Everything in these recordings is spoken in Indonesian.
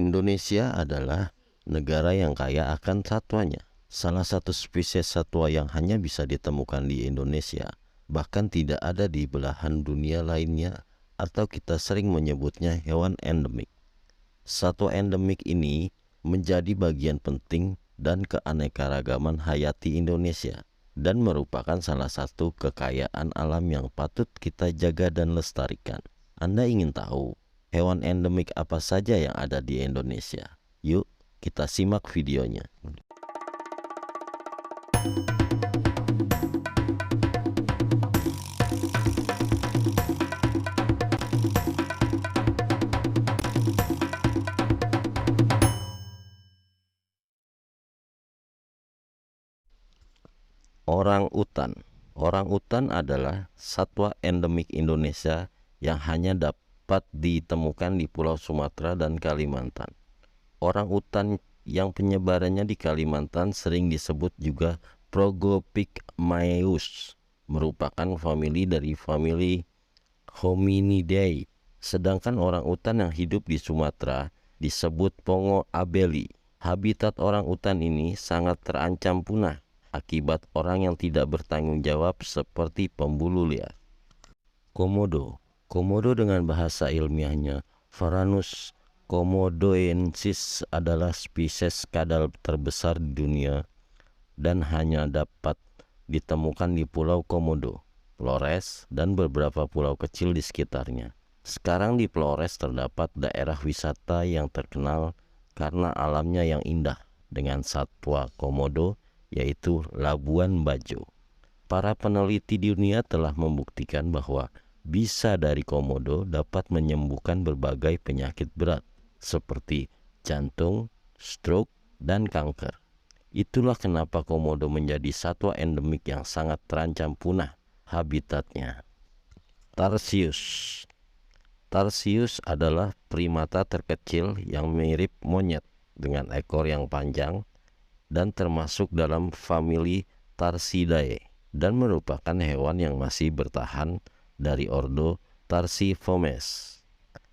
Indonesia adalah negara yang kaya akan satwanya. Salah satu spesies satwa yang hanya bisa ditemukan di Indonesia, bahkan tidak ada di belahan dunia lainnya, atau kita sering menyebutnya hewan endemik. Satwa endemik ini menjadi bagian penting dan keanekaragaman hayati Indonesia dan merupakan salah satu kekayaan alam yang patut kita jaga dan lestarikan. Anda ingin tahu hewan endemik apa saja yang ada di Indonesia? Yuk, kita simak videonya. Orang-utan. Orang-utan adalah satwa endemik Indonesia yang hanya dapat ditemukan di Pulau Sumatera dan Kalimantan. Orang-utan yang penyebarannya di Kalimantan sering disebut juga Progopygmaeus, merupakan famili dari famili Hominidae. Sedangkan orang-utan yang hidup di Sumatera disebut Pongo abeli. Habitat orang-utan ini sangat terancam punah akibat orang yang tidak bertanggung jawab seperti pembulu liar. Komodo. Komodo dengan bahasa ilmiahnya Varanus komodoensis adalah spesies kadal terbesar di dunia dan hanya dapat ditemukan di Pulau Komodo, Flores, dan beberapa pulau kecil di sekitarnya. Sekarang di Flores terdapat daerah wisata yang terkenal karena alamnya yang indah dengan satwa komodo, yaitu Labuan Bajo. Para peneliti di dunia telah membuktikan bahwa bisa dari komodo dapat menyembuhkan berbagai penyakit berat seperti jantung, stroke, dan kanker. Itulah kenapa komodo menjadi satwa endemik yang sangat terancam punah habitatnya. Tarsius. Tarsius adalah primata terkecil yang mirip monyet dengan ekor yang panjang dan termasuk dalam famili Tarsidae dan merupakan hewan yang masih bertahan dari ordo Tarsiformes.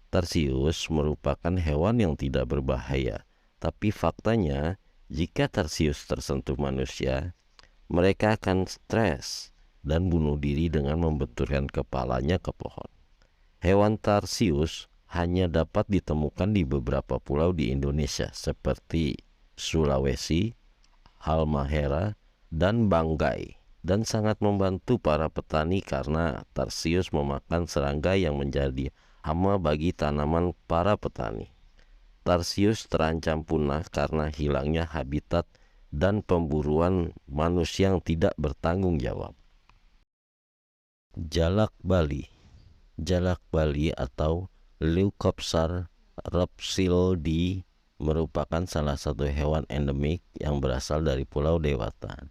Tarsius merupakan hewan yang tidak berbahaya, tapi faktanya jika Tarsius tersentuh manusia, mereka akan stres dan bunuh diri dengan membenturkan kepalanya ke pohon. Hewan Tarsius hanya dapat ditemukan di beberapa pulau di Indonesia seperti Sulawesi, Halmahera, dan Banggai, dan sangat membantu para petani karena Tarsius memakan serangga yang menjadi hama bagi tanaman para petani. Tarsius terancam punah karena hilangnya habitat dan pemburuan manusia yang tidak bertanggung jawab. Jalak Bali. Jalak Bali atau Leucopsar rhopsildi merupakan salah satu hewan endemik yang berasal dari Pulau Dewata.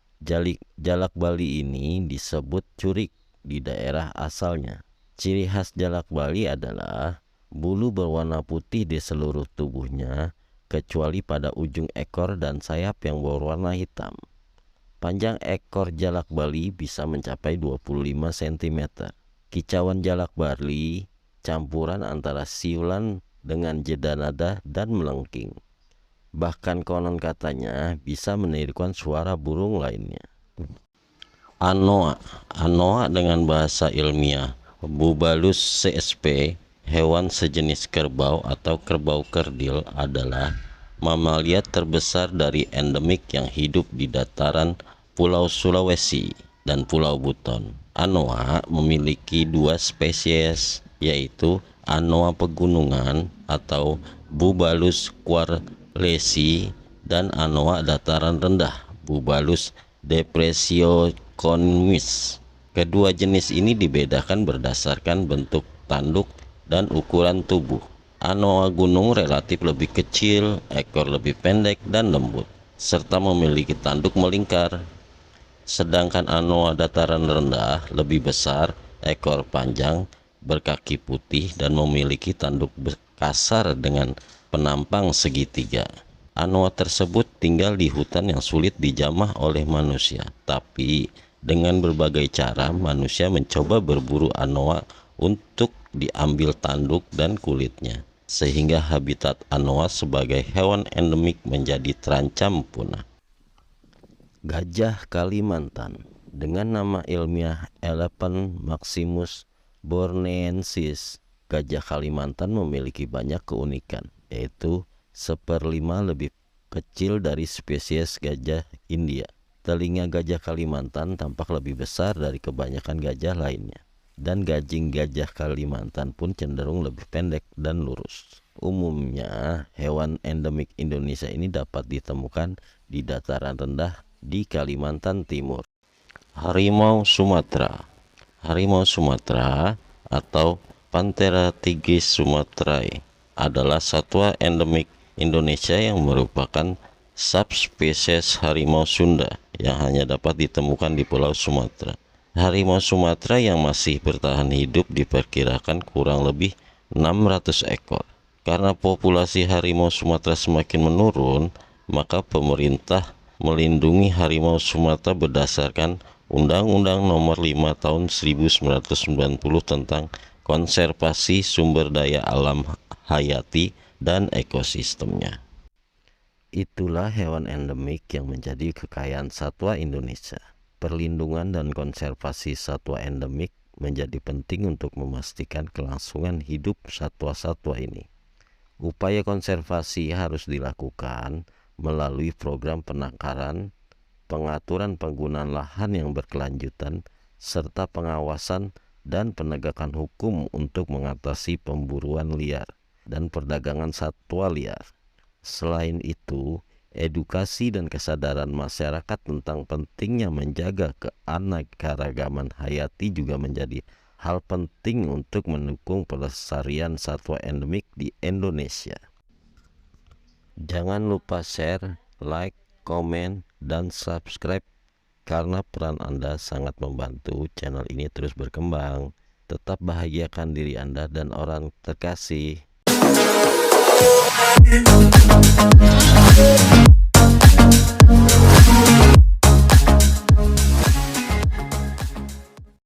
Jalak Bali ini disebut curik di daerah asalnya. Ciri khas jalak Bali adalah bulu berwarna putih di seluruh tubuhnya, kecuali pada ujung ekor dan sayap yang berwarna hitam. Panjang ekor jalak Bali bisa mencapai 25 cm. Kicauan jalak Bali campuran antara siulan dengan jeda nada dan melengking. Bahkan konon katanya bisa menirukan suara burung lainnya. Anoa. Anoa dengan bahasa ilmiah Bubalus csp, hewan sejenis kerbau atau kerbau kerdil, adalah mamalia terbesar dari endemik yang hidup di dataran Pulau Sulawesi dan Pulau Buton. Anoa memiliki dua spesies, yaitu Anoa pegunungan atau Bubalus quarlesi dan Anoa dataran rendah Bubalus depressioconus. Kedua jenis ini dibedakan berdasarkan bentuk tanduk dan ukuran tubuh. Anoa gunung relatif lebih kecil, ekor lebih pendek dan lembut, serta memiliki tanduk melingkar. Sedangkan Anoa dataran rendah lebih besar, ekor panjang, berkaki putih, dan memiliki tanduk kasar dengan penampang segitiga. Anoa tersebut tinggal di hutan yang sulit dijamah oleh manusia, tapi dengan berbagai cara manusia mencoba berburu anoa untuk diambil tanduk dan kulitnya. sehingga habitat anoa sebagai hewan endemik menjadi terancam punah. Gajah Kalimantan dengan nama ilmiah Elephant maximus borneensis. Gajah Kalimantan memiliki banyak keunikan, yaitu 1/5 lebih kecil dari spesies gajah India. Telinga gajah Kalimantan tampak lebih besar dari kebanyakan gajah lainnya, dan gajing gajah Kalimantan pun cenderung lebih pendek dan lurus. Umumnya, hewan endemik Indonesia ini dapat ditemukan di dataran rendah di Kalimantan Timur. Harimau Sumatera. Harimau Sumatera atau Panthera tigris sumatrae adalah satwa endemik Indonesia yang merupakan subspesies harimau Sunda yang hanya dapat ditemukan di Pulau Sumatera. Harimau Sumatera yang masih bertahan hidup diperkirakan kurang lebih 600 ekor. Karena populasi harimau Sumatera semakin menurun, maka pemerintah melindungi harimau Sumatera berdasarkan Undang-Undang Nomor 5 Tahun 1990 tentang konservasi sumber daya alam hayati dan ekosistemnya. Itulah hewan endemik yang menjadi kekayaan satwa Indonesia. Perlindungan dan konservasi satwa endemik menjadi penting untuk memastikan kelangsungan hidup satwa-satwa ini. Upaya konservasi harus dilakukan melalui program penangkaran, pengaturan penggunaan lahan yang berkelanjutan, serta pengawasan dan penegakan hukum untuk mengatasi pemburuan liar dan perdagangan satwa liar. Selain itu, edukasi dan kesadaran masyarakat tentang pentingnya menjaga keanekaragaman hayati juga menjadi hal penting untuk mendukung pelestarian satwa endemik di Indonesia. Jangan lupa share, like, komen, dan subscribe karena peran Anda sangat membantu channel ini terus berkembang. Tetap bahagiakan diri Anda dan orang terkasih.